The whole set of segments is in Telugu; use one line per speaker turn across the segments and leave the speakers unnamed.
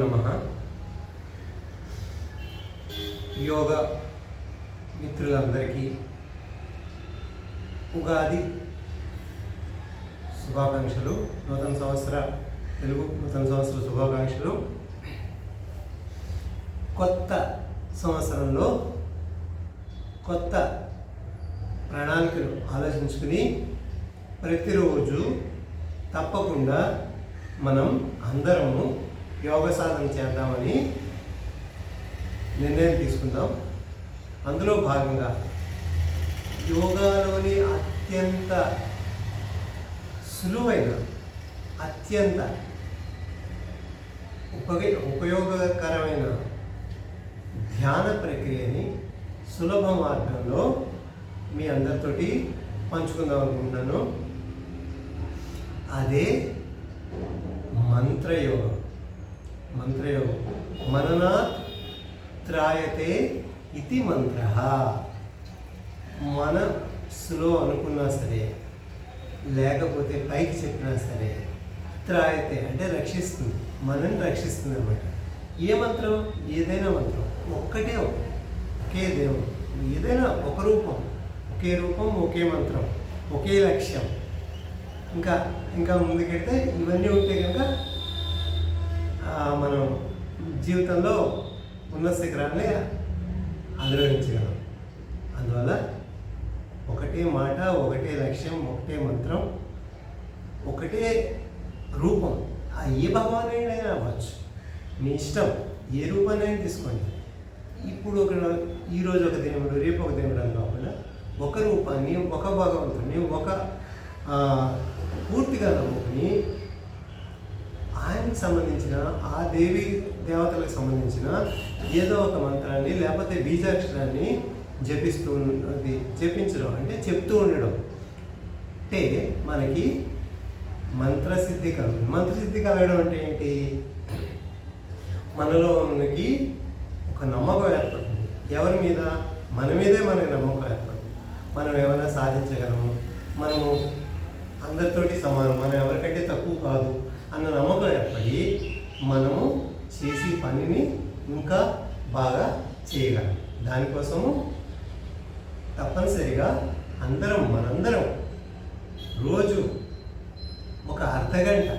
నమః. యోగ మిత్రులందరికీ ఉగాది శుభాకాంక్షలు. తెలుగు నూతన సంవత్సర శుభాకాంక్షలు. కొత్త సంవత్సరంలో కొత్త ప్రణాళికలు ఆలోచించుకుని ప్రతిరోజు తప్పకుండా మనం అందరము యోగ సాధన చేద్దామని నిర్ణయం తీసుకుందాం. అందులో భాగంగా యోగాలోని అత్యంత సులువైన అత్యంత ఉపయోగకరమైన ధ్యాన ప్రక్రియని సులభ మార్గంలో మీ అందరితోటి పంచుకుందాం అనుకుంటున్నాను. అదే మంత్రయోగం. మననాత్ త్రాయతే ఇతి మంత్ర. మనసులో అనుకున్నా సరే, లేకపోతే పైకి చెప్పినా సరే, త్రాయతే అంటే రక్షిస్తుంది, మనని రక్షిస్తుంది అన్నమాట. ఏ మంత్రం? ఏదైనా మంత్రం, ఒకే దేవుడు, ఏదైనా ఒక రూపం, ఒకే మంత్రం, ఒకే లక్ష్యం. ఇంకా ముందుకెళ్తే ఇవన్నీ ఉంటే కనుక మనం జీవితంలో ఉన్న శిఖరాన్ని అధిరోహించగలం. అందువల్ల ఒకటే మాట, ఒకటే లక్ష్యం, ఒకటే మంత్రం, ఒకటే రూపం. ఏ భగవానుడైనా అవ్వచ్చు, మీ ఇష్టం, ఏ రూపాన్ని తీసుకోండి. ఇప్పుడు ఈరోజు ఒక దేవుడు, రేపు ఒక దేవుడు అని కాకుండా ఒక రూపాన్ని, ఒక భగవంతుడిని, పూర్తిగా నమ్ముకుని ఆయనకు సంబంధించిన ఆ దేవతలకు సంబంధించిన ఏదో ఒక మంత్రాన్ని లేకపోతే బీజాక్షరాన్ని జపించడం అంటే చెప్తూ ఉండడం అంటే మనకి మంత్రసిద్ధి కలుగుతుంది. మంత్రసిద్ధి కలగడం అంటే ఏంటి? మనలో మనకి ఒక నమ్మకం ఏర్పడుతుంది. ఎవరి మీద? మన మీదే మనకి నమ్మకం ఏర్పడుతుంది. మనం ఏమైనా సాధించగలము, మనము అందరితోటి సమానం, మనం ఎవరికంటే తక్కువ కాదు అన్న నమ్మకం ఏర్పడి మనము చేసే పనిని ఇంకా బాగా చేయగలం. దానికోసము తప్పనిసరిగా మనందరం రోజు ఒక అర్ధగంట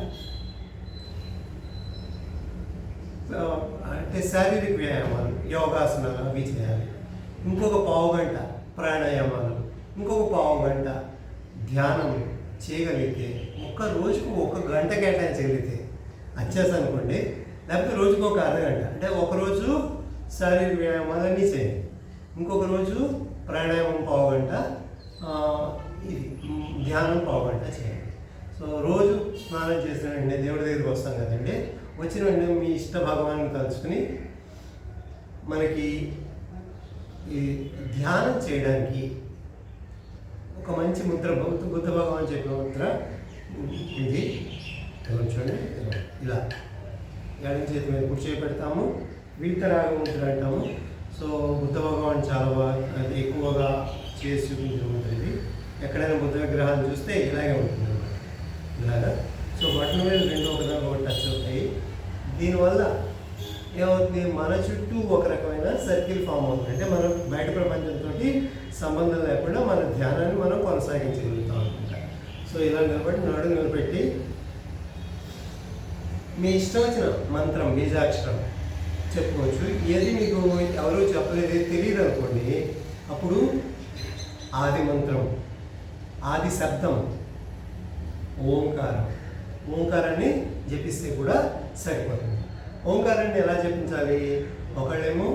అంటే శారీరక వ్యాయామాలు, యోగాసనాలు అవి చేయాలి. ఇంకొక పావుగంట ప్రాణాయామాలు, ఇంకొక పావుగంట ధ్యానం చేయగలిగితే, రోజుకు ఒక గంట కేటాయించగలిగితే వచ్చేసి అనుకోండి. లేకపోతే రోజుకు ఒక అర్ధగంట, అంటే ఒకరోజు శారీరక వ్యాయామాలన్నీ చేయండి, ఇంకొక రోజు ప్రాణాయామం పావుగంట, ఇది ధ్యానం పావుగంట చేయండి. సో రోజు స్నానం చేసిన వెంటనే దేవుడి దగ్గరికి వస్తాం కదండి, వచ్చిన వెంటనే మీ ఇష్ట భగవాన్ని తలుచుకుని మనకి ఈ ధ్యానం చేయడానికి ఒక మంచి ముద్ర, బుద్ధ భగవాన్ చెప్పిన ముద్ర ఇది. చూడండి, ఇలా ఎడమ చేతి మీద కుడి చేయి పెడతాము, వీతరాగ ముద్ర అంటాము. సో బుద్ధ భగవాన్ చాలా ఎక్కువగా చేసి చూపించిన ముద్ర ఇది. ఎక్కడైనా బుద్ధ విగ్రహాలు చూస్తే ఇలాగే ఉంటుంది అన్నమాట, ఇలాగా. సో బట్టల మీద రెండు ఒకదానికి టచ్ అవుతాయి. దీనివల్ల ఏమవుతుంది? మన చుట్టూ ఒక రకమైన సర్కిల్ ఫామ్ అవుతుంది. అంటే మనం బయట ప్రపంచంతో సంబంధం లేకుండా మన ధ్యానాన్ని మనం కొనసాగించగలుగుతాం అనమాట. సో ఇలా నిలబెట్టి మీ ఇష్టం వచ్చిన మంత్రం, బీజాక్షరం చెప్పుకోవచ్చు. ఏది మీకు ఎవరు చెప్పలేదు తెలియదు అనుకోండి, అప్పుడు ఆది మంత్రం, ఆది శబ్దం ఓంకారాన్ని జపిస్తే కూడా సరిపోతుంది. ఓంకారాన్ని ఎలా జపించాలి? ఒకళ్ళేమో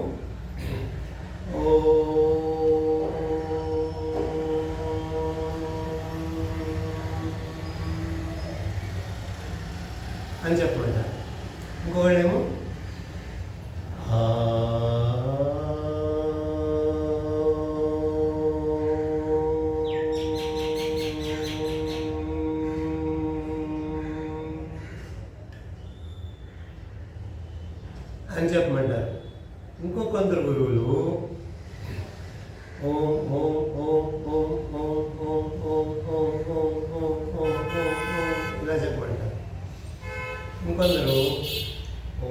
ఓ అని చెప్పమంటారు, ఇంకొకళ్ళేమో అని చెప్పమంటారు. ఇంకో కొందరు గురువులు ఓం ఓం ఓం ఓం ఓం ఓం ఓం ఓం ఓం ఓం ఓం ఓం ఇలా చెప్పమంటారు. ఇంకొందరు ఓ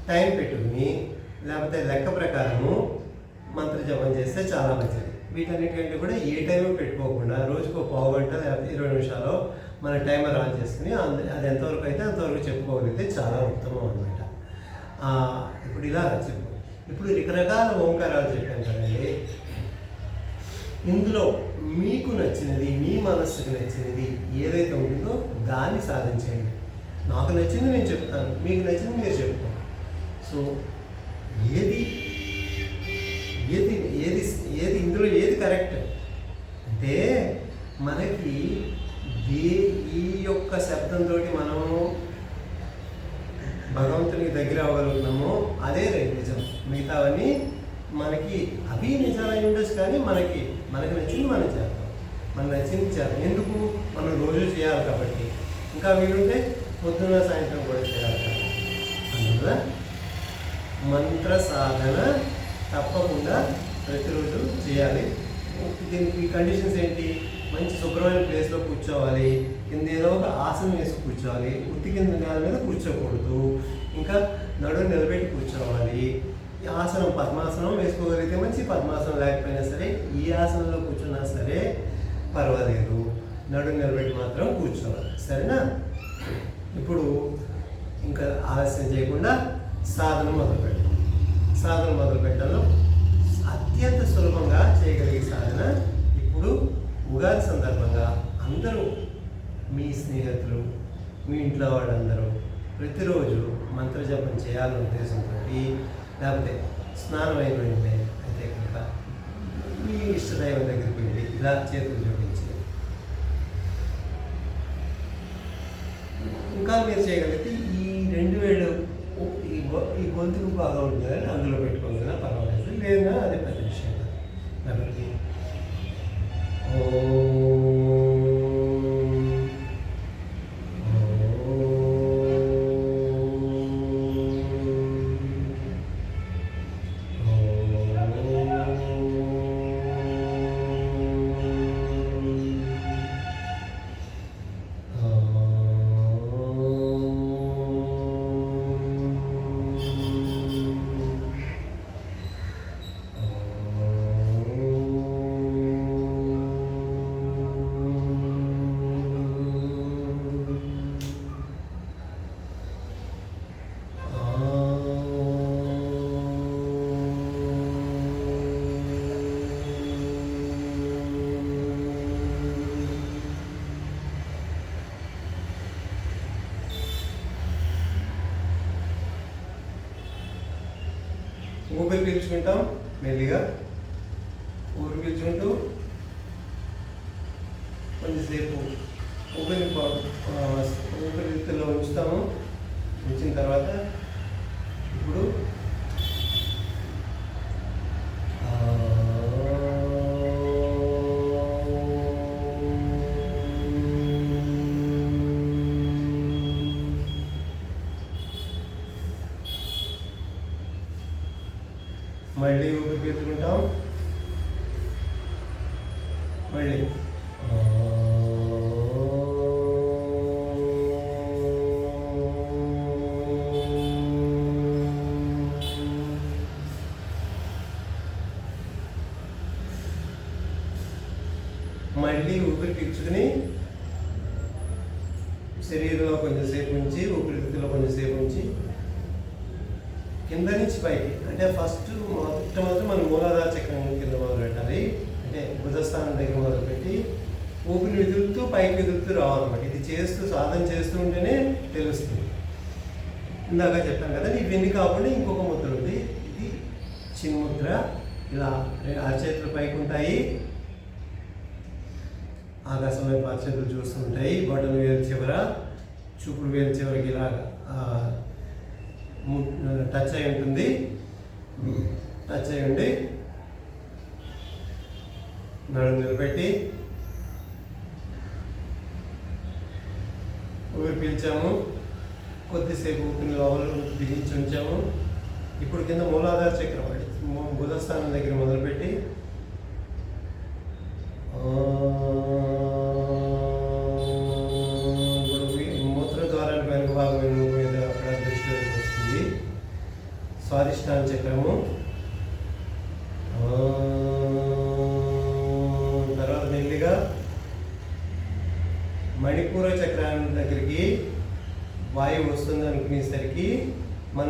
టైం పెట్టుకుని లేకపోతే లెక్క ప్రకారము మంత్ర జపం చేస్తే చాలా మంచిది. వీటన్నిటికంటే కూడా ఏ టైం పెట్టుకోకుండా రోజుకు పావు గంట లేకపోతే 20 నిమిషాలు మన టైమర్ ఆన్ చేసుకుని అది ఎంతవరకు అయితే అంతవరకు చెప్పుకోగలిగితే చాలా ఉత్తమం అనమాట. ఇప్పుడు ఇలా చెప్పు. ఇప్పుడు రకరకాల ఓంకారాలు చెప్పాను కదండి. ఇందులో మీకు నచ్చినది, మీ మనస్సుకు నచ్చినది ఏదైతే ఉంటుందో దాన్ని సాధించండి. నాకు నచ్చింది నేను చెప్తాను, మీకు నచ్చింది మీరు చెప్తాను. సో ఏది ఏది ఏది ఏది ఇందులో ఏది కరెక్ట్ అంటే మనకి ఈ యొక్క శబ్దంతో మనము భగవంతునికి దగ్గర అవ్వగలుగుతున్నామో అదే నిజం. మిగతావన్నీ మనకి అవి నిజాలై ఉండొచ్చు, కానీ మనకి నచ్చింది మనం చేస్తాం, మనకు నచ్చింది చేస్తాం. ఎందుకు? మనం రోజు చేయాలి కాబట్టి. ఇంకా వీలుంటే పొద్దున్న సాయంత్రం కూడా చేయాలి కాబట్టి. అందువల్ల మంత్ర సాధన తప్పకుండా ప్రతిరోజు చేయాలి. దీనికి కండిషన్స్ ఏంటి? మంచి శుభ్రమైన ప్లేస్లో కూర్చోవాలి, కింద ఏదో ఒక ఆసనం వేసి కూర్చోవాలి, ఉత్తి కింద నేల మీద కూర్చోకూడదు, ఇంకా నడుము నిలబెట్టి కూర్చోవాలి. ఈ ఆసనం పద్మాసనం వేసుకోగలిగితే మంచి, పద్మాసనం లేకపోయినా సరే ఈ ఆసనంలో కూర్చున్నా సరే పర్వాలేదు, నడుము నిలబెట్టి మాత్రం కూర్చోవాలి. సరేనా? ఇప్పుడు ఇంకా ఆలస్యం చేయకుండా సాధన మొదలుపెట్టాలి. సాధన మొదలుపెట్టడంలో అత్యంత సులభంగా చేయగలిగే సాధన ఇప్పుడు ఉగాది సందర్భంగా అందరూ మీ స్నేహితులు, మీ ఇంట్లో వాళ్ళందరూ ప్రతిరోజు మంత్రజపం చేయాలనే ఉద్దేశంతో, లేకపోతే స్నానం అయిపోయింది అయితే కనుక మీ ఇష్టదైవం దగ్గరికి వెళ్ళి ఇలా చేతులు జోడించి, ఇంకా మీరు చేయగలిగితే ఈ 2 వేళ్ళు ఈ గొంతుకు బాగా ఉంటుందని అందులో పెట్టుకోగలిగినా పర్వాలేదు, లేదా అది పెద్ద విషయం కాదు. కాబట్టి ఊపిరి పీల్చుకుంటాం మెల్లిగా. ఊపిరి పీల్చుకుంటూ కొంచెంసేపు ఊపిరితిత్తుల్లో ఉంచుతాము. ఉంచిన తర్వాత ఇప్పుడు మళ్ళీ ఊపిరి పీల్చుకుంటాం. మళ్ళీ ఊపిరి పీల్చుకుని శరీరంలో కొంచెంసేపు ఉంచి, ఊపిరితిత్తులో కొంచెంసేపు ఉంచి కింద నుంచి పైకి, అంటే మొట్టమొదటి మనం మూలాధార చక్రం కింద మొదలు పెట్టాలి. అంటే బుధస్థానం దగ్గర మొదలుపెట్టి ఊపిరి విదులుతూ పైకి విదులుతూ రావాలన్నమాట. ఇది సాధన చేస్తూ ఉంటేనే తెలుస్తుంది. ఇందాక చెప్పాను కదా, ఇవన్నీ కాకుండా ఇంకొక ముద్ర ఉంది. ఇది చిన్ముద్ర. ఇలా అరచేతులు పైకి ఉంటాయి, ఆకాశం వైపు అరచేతులు చూస్తుంటాయి. బొటన వేలు చివర, చూపుడు వేలు చివరికి ఇలాగా టచ్ అయి ఉంటుంది. టచ్ అయి ఉండి నడుము నిలబెట్టి ఊపిరి పీల్చాము. కొద్దిసేపు ఊపిరి లోపల బిగించి ఉంచాము. ఇప్పుడు కింద మూలాధార చక్రం బుధస్థానం దగ్గర మొదలుపెట్టి మూత్ర ద్వారానికి వెనుక భాగం మీద అక్కడ దృష్టి వస్తుంది. చక్రము, తర్వాత మెల్లిగా మణిపూర చక్రం దగ్గరికి వాయువు వస్తుంది అనుకునేసరికి మన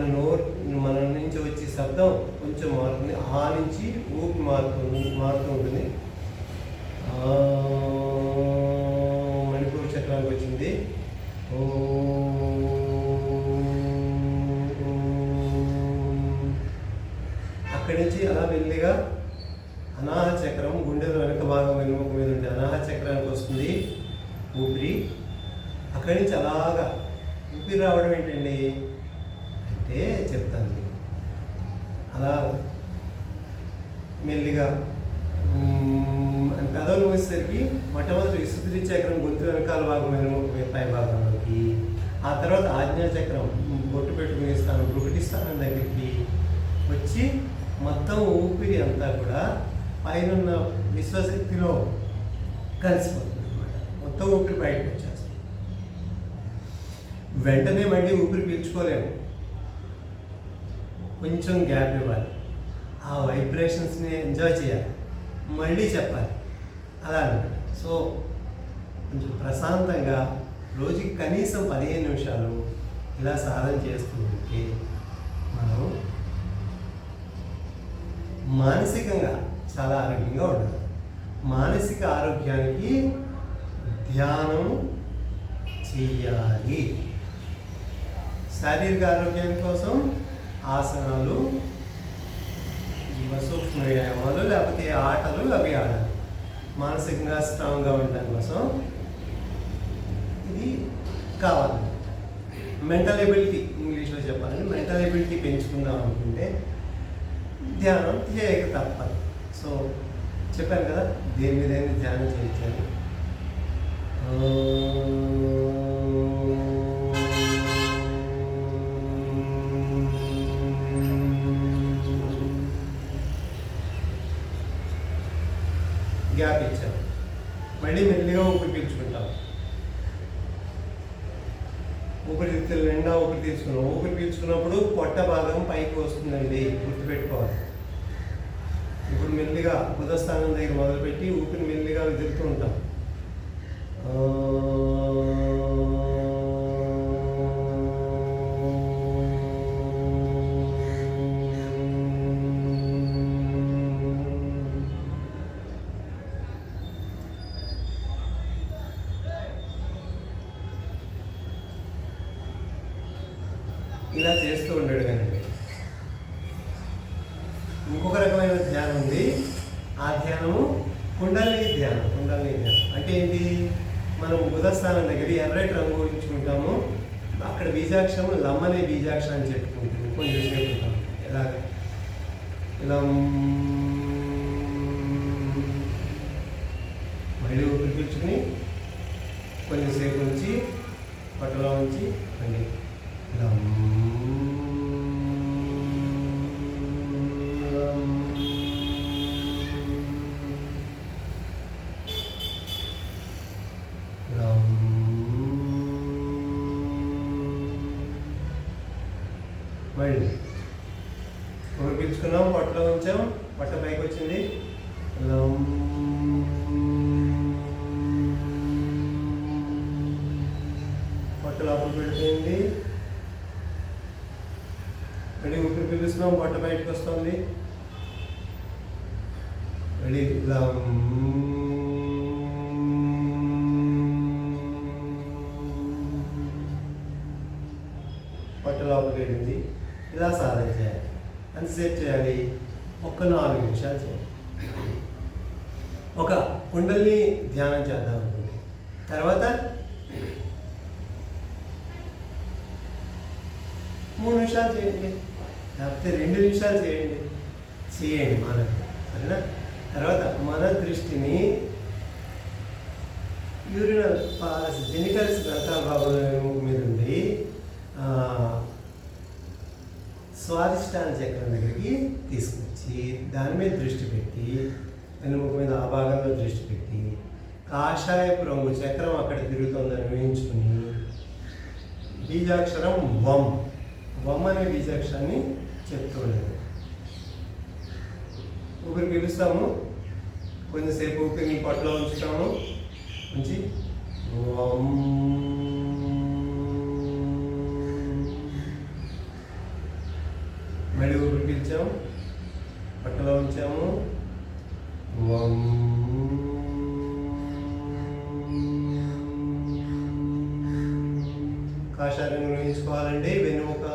నుంచి వచ్చే శబ్దం కొంచెం మారుతుంది. ఆ నుంచి ఊపి మారుతూ ఉంటుంది. మణిపూర చక్రానికి వచ్చింది. అక్కడి నుంచి అలా మెల్లిగా అనాహత చక్రం, గుండెల వెనక భాగం వెనుముక మీద ఉండే అనాహత చక్రానికి వస్తుంది ఊపిరి. అక్కడి నుంచి అలాగా ఊపిరి రావడం ఏంటండి అంటే చెప్తాను. అలా మెల్లిగా పెదవులు మూసేసరికి మొట్టమొదటి విశుద్ధి చక్రం గొంతు వెనకాల భాగం వెనుముక పై భాగంలోకి, ఆ తర్వాత ఆజ్ఞా చక్రం బొట్టు పెట్టుకునే స్థానం భృకుటి స్థానం దగ్గరికి వచ్చి మొత్తం ఊపిరి అంతా కూడా పైన విశ్వశక్తిలో కలిసిపోతుంది అనమాట. మొత్తం ఊపిరి బయటకు వచ్చేస్తుంది. వెంటనే మళ్ళీ ఊపిరి పీల్చుకోలేము, కొంచెం గ్యాప్ ఇవ్వాలి, ఆ వైబ్రేషన్స్ని ఎంజాయ్ చేయాలి, మళ్ళీ చెప్పాలి అలా అనమాట. సో కొంచెం ప్రశాంతంగా రోజుకి కనీసం 15 నిమిషాలు ఇలా సాధన చేస్తూ ఉంటే మనం మానసికంగా చాలా ఆరోగ్యంగా ఉండాలి. మానసిక ఆరోగ్యానికి ధ్యానం చెయ్యాలి. శారీరక ఆరోగ్యం కోసం ఆసనాలు, సూక్ష్మ వ్యాయామాలు, లేకపోతే ఆటలు అవి ఆడాలి. మానసికంగా స్ట్రాంగ్గా ఉండడం కోసం ఇది కావాలి. మెంటల్ ఎబిలిటీ, ఇంగ్లీష్లో చెప్పాలంటే మెంటల్ ఎబిలిటీ పెంచుకుందాం అనుకుంటే ధ్యానం చేయక తప్పదు. సో చెప్పాను కదా, దేని మీద ధ్యానం చేయించాలి. గ్యాప్ ఇచ్చాము, మళ్ళీ మెల్లిగా ఊపిరి పీల్చుకుంటాం. నిండా ఊపిరి తీసుకున్నాం. ఊపిరి పీల్చుకున్నప్పుడు పొట్ట భాగం పైకి వస్తుందండి, గుర్తుపెట్టుకోవాలి. ఇప్పుడు మెల్లిగా బుధస్థానం దగ్గర మొదలుపెట్టి ఊపిరి మెల్లిగా వదులుతూ ఉంటాం. ఇలా చేస్తూ ఉండడు కానండి. ఇంకొక రకమైన ధ్యానం ఉంది. ఆ ధ్యానము కుండలిని ధ్యానం. కుండలిని ధ్యానం అంటే ఏంటి? మనం బుధస్థానం దగ్గర ఎర్రటి రంగు ఊహించుకుంటాము. అక్కడ బీజాక్షరం లమ్మనే బీజాక్షరం అని చెప్పుకుంటుంది. కొంచెం సేపు ఉంటాం ఎలాగ ఇలా మళ్ళీ ఊపిరి పీల్చుకుని కొంచెంసేపు ఉంచి పట్టులో ఉంచి మళ్ళీ ఇలా మళ్ళీ ఊపిరి పీల్చుకున్నాం, పొట్టలో ఉంచాం, పొట్ట పైకి వచ్చింది, పొట్ట లోపల పెడుతుంది, మళ్ళీ ఊపిరి పీలుస్తున్నాం, పొట్ట బయటకు వస్తుంది, మళ్ళీ ఇలా పొట్ట లోపలికి వెళ్ళింది. ఇలా సాధన చేయాలి. ఎంతసేపు చేయాలి? 4 నిమిషాలు చేయాలి. ఒక కుండలిని ధ్యానం చేద్దాం అనుకోండి. తర్వాత 3 నిమిషాలు చేయండి, లేకపోతే 2 నిమిషాలు చేయండి మన సరేనా. తర్వాత మన దృష్టిని యూరినల్ జెనిటల్స్ గ్రంథాల భాగం మీద ఉంది స్వాదిష్టాన చక్రం దగ్గరికి తీసుకొచ్చి దాని మీద దృష్టి పెట్టి, వెనుముక మీద ఆ భాగంలో దృష్టి పెట్టి, కాషాయపు రంగు చక్రం అక్కడ తిరుగుతుందని ఊహించుకుని బీజాక్షరం వం అనే బీజాక్షరాన్ని చెప్తూ ఉండేది. ఊపిరి పీలుస్తాము, కొంచెంసేపు ఊపిరిని పొట్టలో ఉంచుతాము, ఉంచి మళ్ళీ ఊపిరి పీల్చాము, పొట్టలో ఉంచాము, కాషాయం వేయించుకోవాలండి. వెనుముక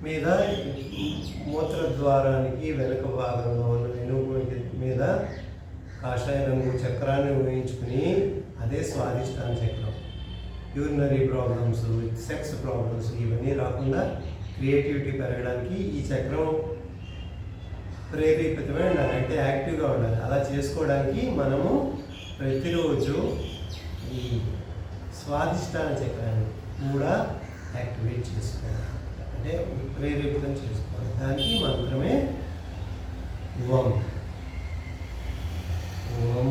మీద మూత్రద్వారానికి వెనుక భాగంలో ఉన్న వెనుముక మీద కాషాయ రంగు చక్రాన్ని ఊహించుకుని, అదే స్వాదిష్టాన చక్రం. యూరినరీ ప్రాబ్లమ్స్, సెక్స్ ప్రాబ్లమ్స్ ఇవన్నీ రాకుండా క్రియేటివిటీ పెరగడానికి ఈ చక్రం ప్రేరేపితమై ఉండాలి, అంటే యాక్టివ్గా ఉండాలి. అలా చేసుకోవడానికి మనము ప్రతిరోజు ఈ స్వాదిష్టాన చక్రాన్ని కూడా యాక్టివేట్ చేసుకోవాలి, అంటే ప్రేరేపితం చేసుకోవాలి. దానికి మంత్రమే ఓం. ఓం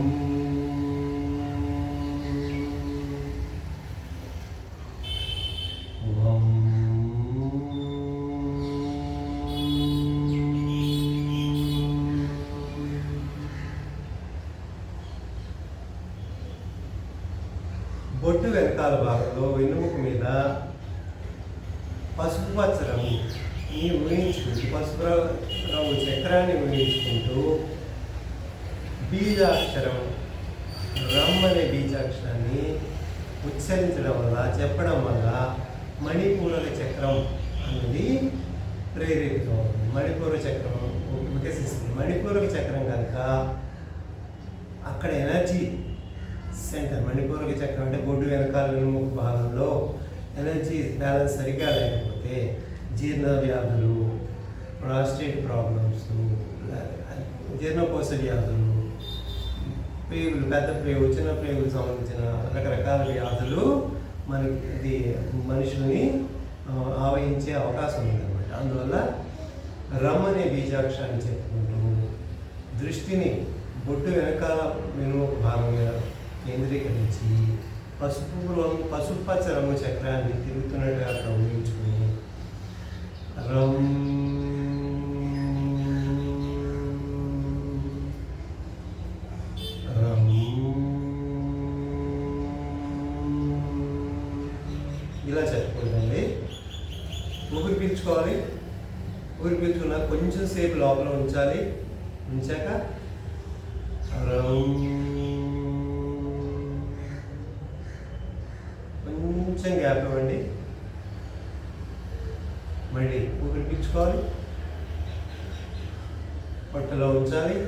ఓం బొట్టు వెనకాల భాగంలో వెన్నుముక మీద పసుపు పచ్చ రంగుని ఊహించుకుంటూ, పసుపు రంగు చక్రాన్ని ఊహించుకుంటూ బీజాక్షరం రమ్ అనే బీజాక్షరాన్ని ఉచ్చరించడం వల్ల, చెప్పడం వల్ల మణిపూరక చక్రం అనేది ప్రేరేపితం అవుతుంది. మణిపూరక చక్రం వికసిస్తుంది. మణిపూరక చక్రం కనుక అక్కడ ఎనర్జీ సెంటర్, మణిపూరక చక్రం అంటే బొడ్డు వెనకాల వెనుముక భాగంలో ఎనర్జీ బ్యాలెన్స్ సరిగ్గా లేకపోతే జీర్ణ వ్యాధులు, ప్రాస్టేట్ ప్రాబ్లమ్స్, జీర్ణకోశ వ్యాధులు, ప్రేగులు, పెద్ద ప్రేగులు, చిన్న ప్రేగులకు సంబంధించిన రకరకాల వ్యాధులు మనకి మనుషుల్ని ఆవహించే అవకాశం ఉందన్నమాట. అందువల్ల రమ్ అనే బీజాక్షరాన్ని చెప్పుకుంటూ దృష్టిని బొట్టు వెనకాల వెనుముక భాగం మీద కేంద్రీకరించి పసుపు పచ్చ రంగు చక్రాన్ని తిరుగుతున్నట్టుగా అక్కడ ఊహించుకుని రమ్ రమ్ ఇలా చెప్పుకోండి. ఊపిరి పీల్చుకోవాలి. ఊపిరి పీల్చుకున్నా కొంచెం సేపు లోపల ఉంచాలి. ఉంచాక రమ్ కొంచెం గ్యాప్ ఇవ్వండి. మళ్ళీ ఊపిరి పీల్చుకోవాలి, పొట్టలో ఉంచాలి.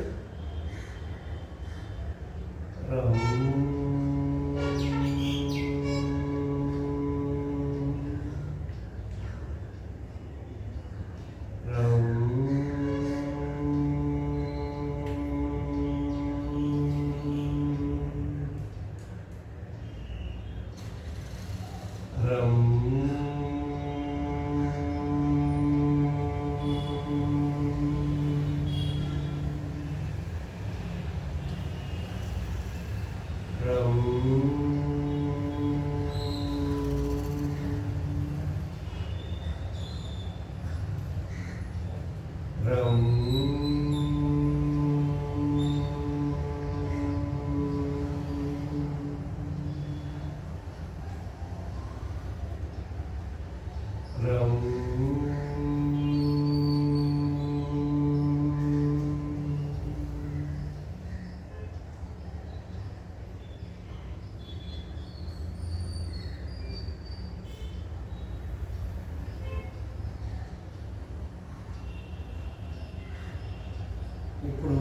ఇప్పుడు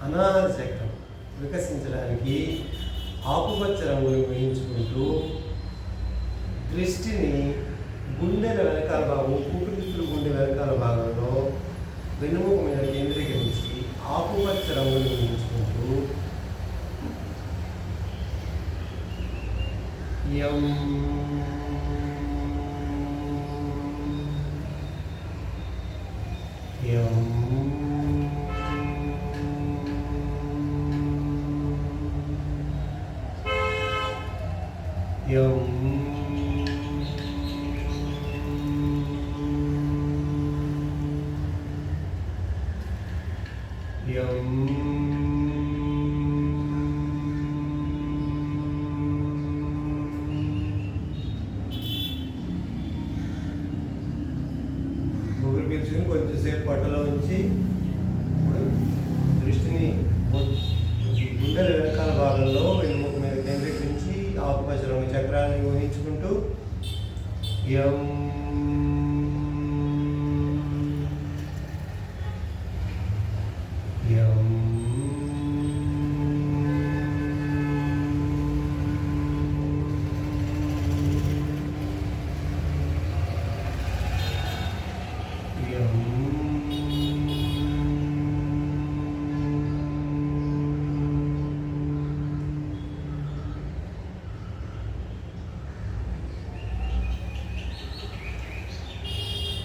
అనాహత చక్రం వికసించడానికి ఆకుపచ్చ రంగుని వేయించుకుంటూ దృష్టిని గుండెల వెనకాల భాగం, ఊపిరితిత్తులు గుండె వెనకాల భాగంలో వెన్నుముక మీద కేంద్రీకరించి ఆకుపచ్చ రంగుని వేయించుకుంటూ యం యం యం కొద్దిసేపు పట్టులో ఉంచి ఇప్పుడు దృష్టిని గుండెల వెనకాల భాగంలో వెన్నుముక మీద కేంద్రీకరించి ఆకుపచ్చ రంగు చక్రాన్ని ఊహించుకుంటూ యం యం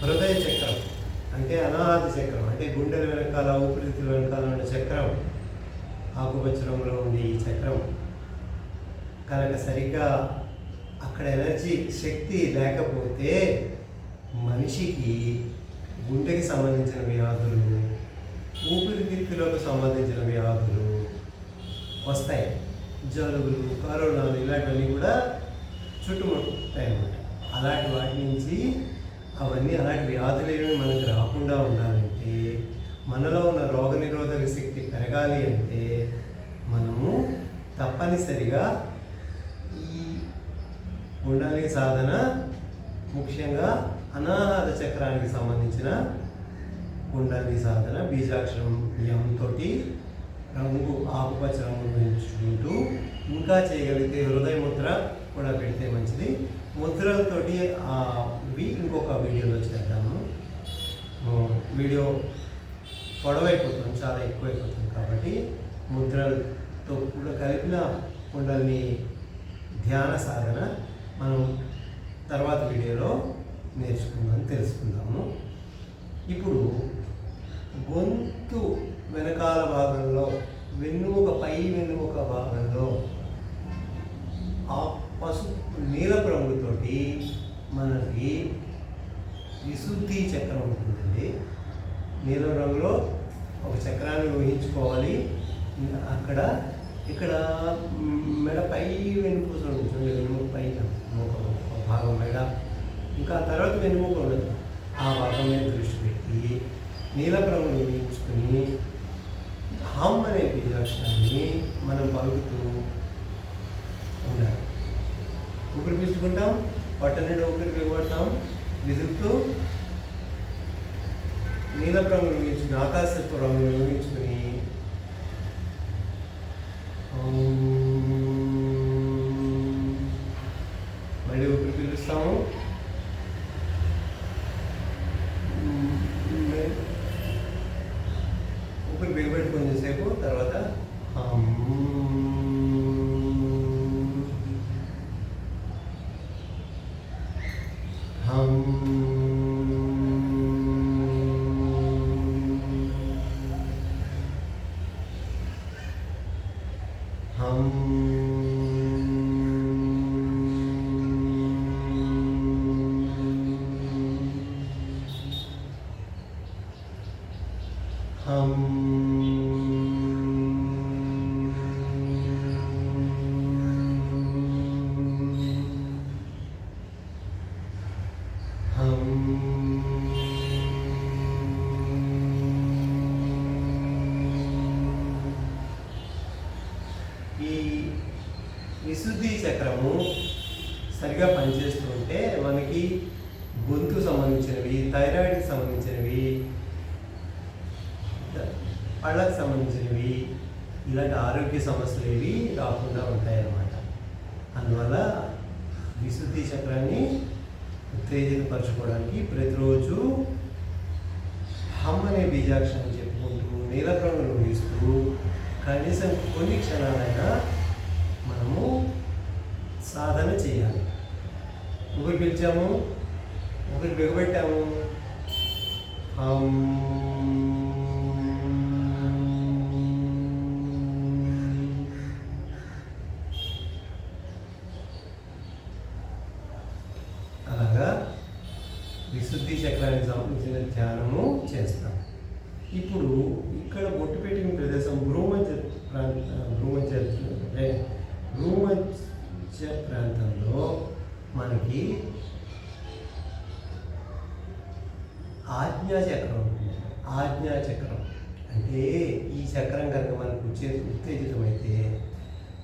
హృదయ చక్రం అంటే అనాహత చక్రం, అంటే గుండెల వెనకాల ఊపిరితిత్తుల వెనకాల ఉన్న చక్రం, ఆకుపచ్చ రంగులో ఉండే ఈ చక్రం కనుక సరిగ్గా అక్కడ ఎనర్జీ శక్తి లేకపోతే మనిషికి గుండెకి సంబంధించిన వ్యాధులు, ఊపిరితిత్తులకు సంబంధించిన వ్యాధులు వస్తాయి. జలుబులు, కరోనాలు ఇలాంటివన్నీ కూడా చుట్టుముట్టుతాయి అన్నమాట. అలాంటి వాటి నుంచి అలాంటి వ్యాధులు ఏమి మనకు రాకుండా ఉండాలంటే, మనలో ఉన్న రోగనిరోధక శక్తి పెరగాలి అంటే మనము తప్పనిసరిగా ఈ కుండలి సాధన, ముఖ్యంగా అనాహత చక్రానికి సంబంధించిన కుండలి సాధన బీజాక్షరం యం తోటి రంగు ఆకుపచ్చ రంగు పెంచుకుంటూ ఇంకా చేయగలిగితే హృదయ ముద్ర కూడా పెడితే మంచిది. ముద్రలతోటి ఇంకొక వీడియోలో చేద్దాము. వీడియో పొడవైపోతుంది, చాలా ఎక్కువైపోతుంది కాబట్టి ముద్రలతో కూడా కలిపిన కుండలిని ధ్యాన సాధన మనం తర్వాత వీడియోలో తెలుసుకుందాము. ఇప్పుడు గొంతు వెనకాల భాగంలో పై వెన్నుముక భాగంలో ఆ పసుపు నీలపు రంగుతోటి మనకి విశుద్ధి చక్రం ఉంటుందండి. నీలం రంగులో ఒక చక్రాన్ని ఊహించుకోవాలి. ఇక్కడ మెడ పై వెన్నుపూస ఉంటుంది, వెన్నుముక పైన ఒక భాగం మెడ, ఇంకా తర్వాత వెన్నుముక ఉండదు. ఆ భాగం మీద దృష్టి పెట్టి నీలపు రంగును ఊహించుకొని హమ్ అనే బీజాక్షరాన్ని మనం పలుకుతూ ఉండాలి. ఊపిరి పీల్చుకుంటాం, పట్టణంలో ఊపిరి బిగబడతాం, విదులుతూ నీలపు రంగును ఊహించుకుని ఆకాశపు రంగును ఊహించుకుని మళ్ళీ ఊపిరి పీలుస్తాము. ఊపిరి బిగబెట్టి కొంచెంసేపు తర్వాత ఈ విశుద్ధి చక్రము సరిగా పనిచేస్తుంటే మనకి గొంతుకు సంబంధించినవి, థైరాయిడ్కి సంబంధించినవి, పళ్ళకు సంబంధించినవి, ఇలాంటి ఆరోగ్య సమస్యలు ఏవి రాకుండా ఉంటాయన్నమాట. అందువల్ల విశుద్ధి చక్రాన్ని ఉత్తేజపరచుకోవడానికి ప్రతిరోజు హమ్ అనే బీజాక్షరం చెప్పుకుంటూ నీలపు రంగును ఊహిస్తూ కనీసం కొన్ని క్షణాలైనా మనము సాధన చేయాలి. ఊపిరి పీల్చాము, ఊపిరి బిగబెట్టాము, అలాగా విశుద్ధి చక్రానికి సంబంధించిన ధ్యానము చేస్తాం. ఇప్పుడు ఇక్కడ బొట్టు పెట్టిన ప్రదేశం భ్రూమధ్య ప్రాంతంలో మనకి ఆజ్ఞా చక్రం ఉంటుంది.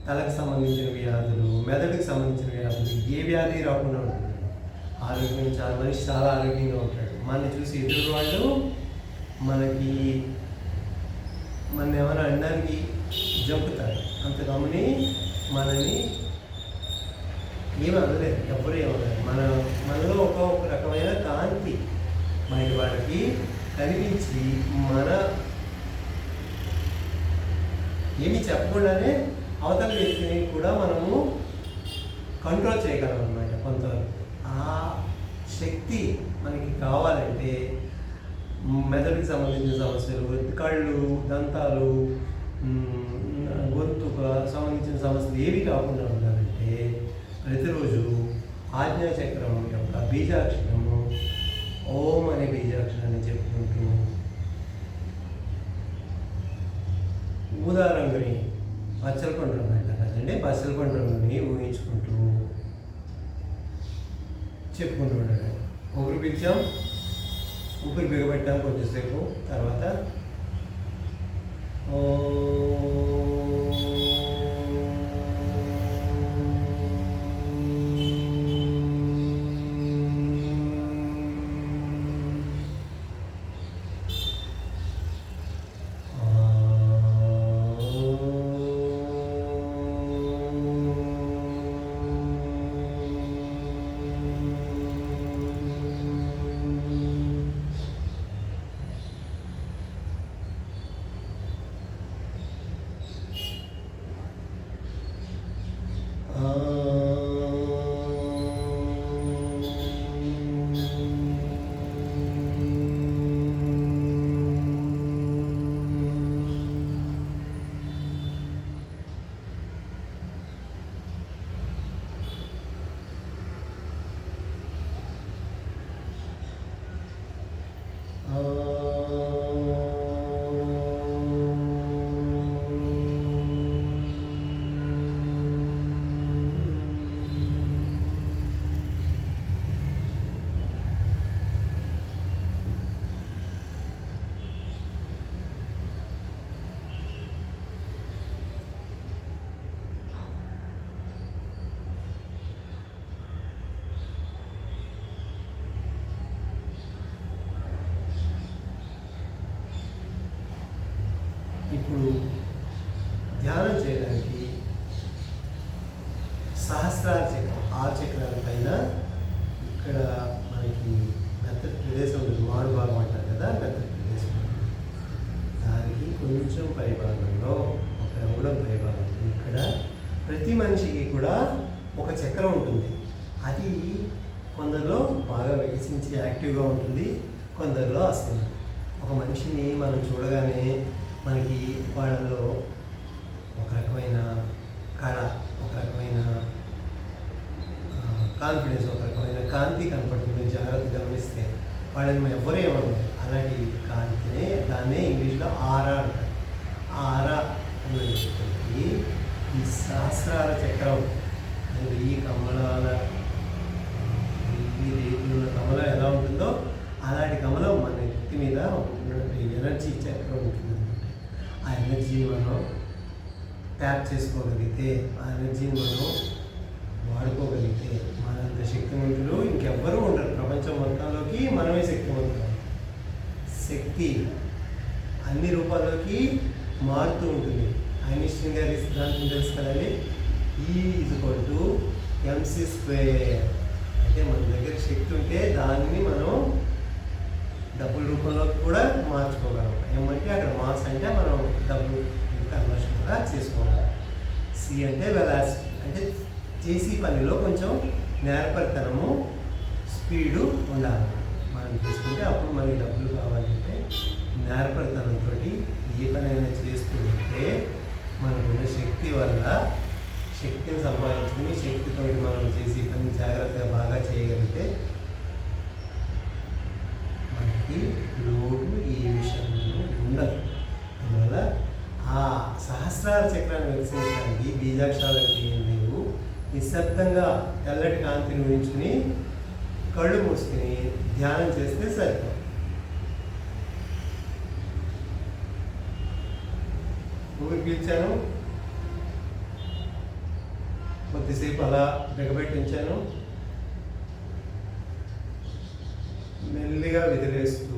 తలకు సంబంధించిన వ్యాధులు, మెదడుకు సంబంధించిన వ్యాధులు, ఏ వ్యాధి రాకుండా ఉంటుంది. ఆరోగ్యం మనిషి చాలా ఆరోగ్యంగా ఉంటాడు. మనని చూసి ఎదురు వాళ్ళు మనకి ఏమైనా అనడానికి జంపుతారు. అంత గమని మనని ఏమి అనలేదు, ఎవ్వరూ ఏమన్నారు. మనలో ఒక రకమైన కాంతి బయట వాళ్ళకి కనిపించి మన ఏమి చెప్పకుండానే అవతల వ్యక్తిని కూడా మనము కంట్రోల్ చేయగలం అన్నమాట కొంతవరకు. ఆ శక్తి మనకి కావాలంటే మెదడుకి సంబంధించిన సమస్యలు, కళ్ళు, దంతాలు, గొంతుకు సంబంధించిన సమస్యలు ఏవి కాకుండా ఉండాలంటే ప్రతిరోజు ఆజ్ఞాచక్రం యొక్క బీజాక్షరము ఓం అనే బీజాక్షరాన్ని చెప్పుకుంటూ ఊదా రంగుని పచ్చల పండు రంగు అంటారు కదండి, పచ్చల పండు రంగుని ఊహించుకుంటూ చెప్పుకుంటూ ఉండడం. ఊపిరి పీల్చాం, ఊపిరి బిగబెట్టాం కొంచెంసేపు, తర్వాత ఇప్పుడు ధ్యానం చేయడానికి సహస్రార చక్రం, 6 చక్రాల పైన ఇక్కడ మనకి మెత్తటి ప్రదేశం ఉంటుంది, మాడు భాగం అంటారు కదా, మెత్తటి ప్రదేశం. దానికి కొంచెం పైభాగంలో ఒక అంగుళం పైభాగంలో ఇక్కడ ప్రతి మనిషికి కూడా ఒక చక్రం ఉంటుంది. అది కొందరిలో బాగా వికసించి యాక్టివ్గా ఉంటుంది, కొందరిలో అసలు. ఒక మనిషిని మనం చూడగానే మనకి వాళ్ళలో ఒక రకమైన కళ, ఒక రకమైన కాన్ఫిడెన్స్, ఒక రకమైన కాంతి కనపడుతుంది. జాగ్రత్త గమనిస్తే వాళ్ళని ఎవ్వరూ ఏమన్నారు. అలాంటి కాంతినే దాన్నే ఇంగ్లీష్లో ఆరా అంటారు. ఆ ఆరా అన్నది ఈ సహస్రాల చక్రం, ఈ కమలాల, ఈ రేపులున్న కమలం ఎలా ఉంటుందో అలాంటి కమలం మన వ్యక్తి మీద ఎనర్జీ చక్రం ఉంటుంది. ఆ ఎనర్జీని మనం ట్యాప్ చేసుకోగలిగితే, ఆ ఎనర్జీని మనం వాడుకోగలిగితే మనంత శక్తివంతులు ఇంకెవ్వరూ ఉండరు ప్రపంచం మొత్తంలోకి. మనమే శక్తివంతులు. శక్తి అన్ని రూపాల్లోకి మారుతూ ఉంటుంది. ఐన్స్టీన్ గారి సిద్ధాంతం తెలుసు కదండి, E=mc². అంటే మన దగ్గర శక్తి ఉంటే దాన్ని మనం డబ్బుల రూపంలో కూడా మార్చుకోగలం. ఏమంటే అక్కడ మాస్ అంటే మనం డబ్బులు కన్వర్షన్ కూడా చేసుకోగలం. సి అంటే వెలాసిటీ, అంటే చేసే పనిలో కొంచెం నేర్పరితనము, స్పీడు ఉండాలి. మనం తీసుకుంటే అప్పుడు మనకి డబ్బులు కావాలంటే నేర్పరితనంతో ఏ పనైనా చేస్తూ ఉంటే మనకున్న శక్తి వల్ల శక్తిని సంపాదించుకుని శక్తితో మనం చేసే పని జాగ్రత్తగా బాగా చేయగలిగితే మనకి లోటు ఈ విషయంలో ఉండదు. అందువల్ల ఆ సహస్రార చక్రాన్ని వికసించడానికి బీజాక్షరాలు ఏం లేవు. నిశ్శబ్దంగా తెల్లటి కాంతిని ఊహించుకుని కళ్ళు మూసుకుని ధ్యానం చేస్తే సరిపోతుంది. ఊపిరి పీల్చాను, కొద్దిసేపు అలా బిగబెట్టి ఉంచాను. మెల్లిగా విదిలేస్తూ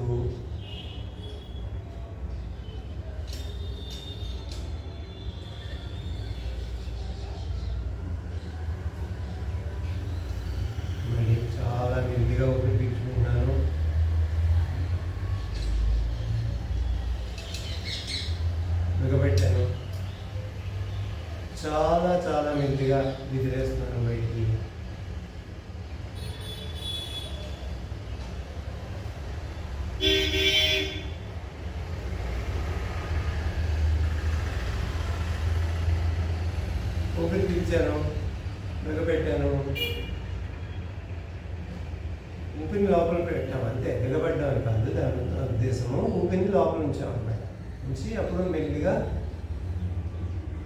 మళ్ళీ చాలా మెల్లిగా ఊపిరి పీల్చుకుంటున్నాను. బిగబెట్టాను. చాలా చాలా మెల్లిగా విదిలేస్తున్నాను బయటికి. ఊపిరి పీల్చాను, బిగబెట్టాను. ఊపిరిని లోపల పెట్టాం అంతే, బిగబడ్డామని కాదు దాని ఉద్దేశము. ఊపిరిని లోపల ఉంచాం అన్నమాట. ఉంచి అప్పుడు మెల్లిగా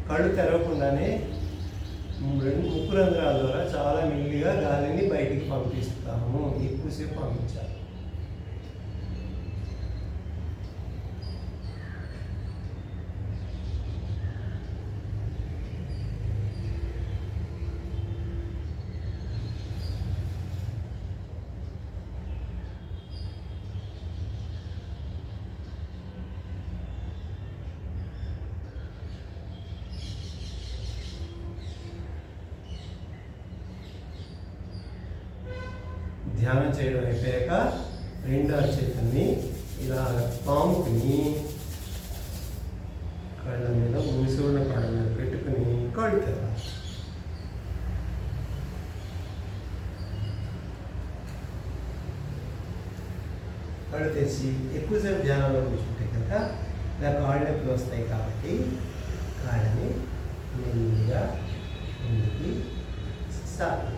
కళ్ళు తెరవకుండానే ముక్కు రంధ్రాల ద్వారా చాలా మెల్లిగా గాలిని బయటికి పంపిస్తాము. ఎక్కువసేపు పంపించాలి. ధ్యానం చేయడం అయిపోయాక రెండు అరచేతుల్ని ఇలా పాముకుని కళ్ళ మీద మూసున్న కళ్ళ మీద పెట్టుకుని కళ్ళు తెరవాలి. కళ్ళు తెరిచి ఎక్కువసేపు ధ్యానంలో కూర్చుంటే కనుక ఇలా కాళ్ళు నొప్పులు వస్తాయి కాబట్టి కాళ్ళని మెల్లిగా ముందుకి సాగి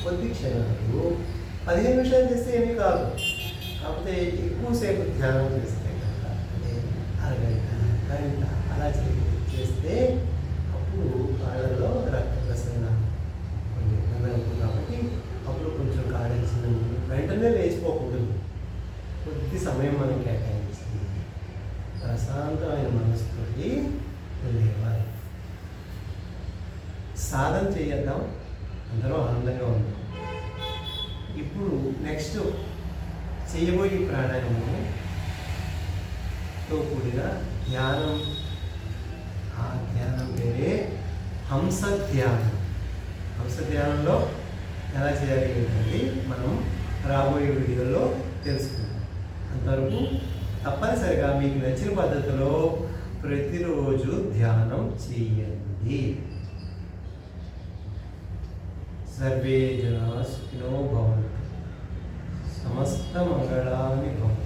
కొద్ది క్షణాలు 15 నిమిషాలు చేస్తే ఏమీ కాదు. కాకపోతే ఎక్కువసేపు ధ్యానం చేస్తే కనుక అంటే అరగంట గంట అలా చేస్తే అప్పుడు కాళ్ళలో రక్త ప్రసరణ కొన్ని ఇబ్బంది అవుతుంది. కాబట్టి అప్పుడు కొంచెం కాడాల్సిన వెంటనే లేచిపోకూడదు. కొద్ది సమయం మనం కేటాయించి ప్రశాంతమైన మనసుతోటి లేవాలి. సాధన చేద్దాం, అందరూ ఆనందంగా ఉన్నాం. ఇప్పుడు నెక్స్ట్ చేయబోయే ప్రాణాయామంతో కూడిన ధ్యానం. ఆ ధ్యానం పేరే హంస ధ్యానం. హంస ధ్యానంలో ఎలా చేయాలి ఏంటంటే మనం రాబోయే వీడియోలో తెలుసుకుందాం. అంతవరకు తప్పనిసరిగా మీకు నచ్చిన పద్ధతిలో ప్రతిరోజు ధ్యానం చేయండి. సర్వే జనా సుఖినో భవంతు. సమస్త మంగళాని భవంతు.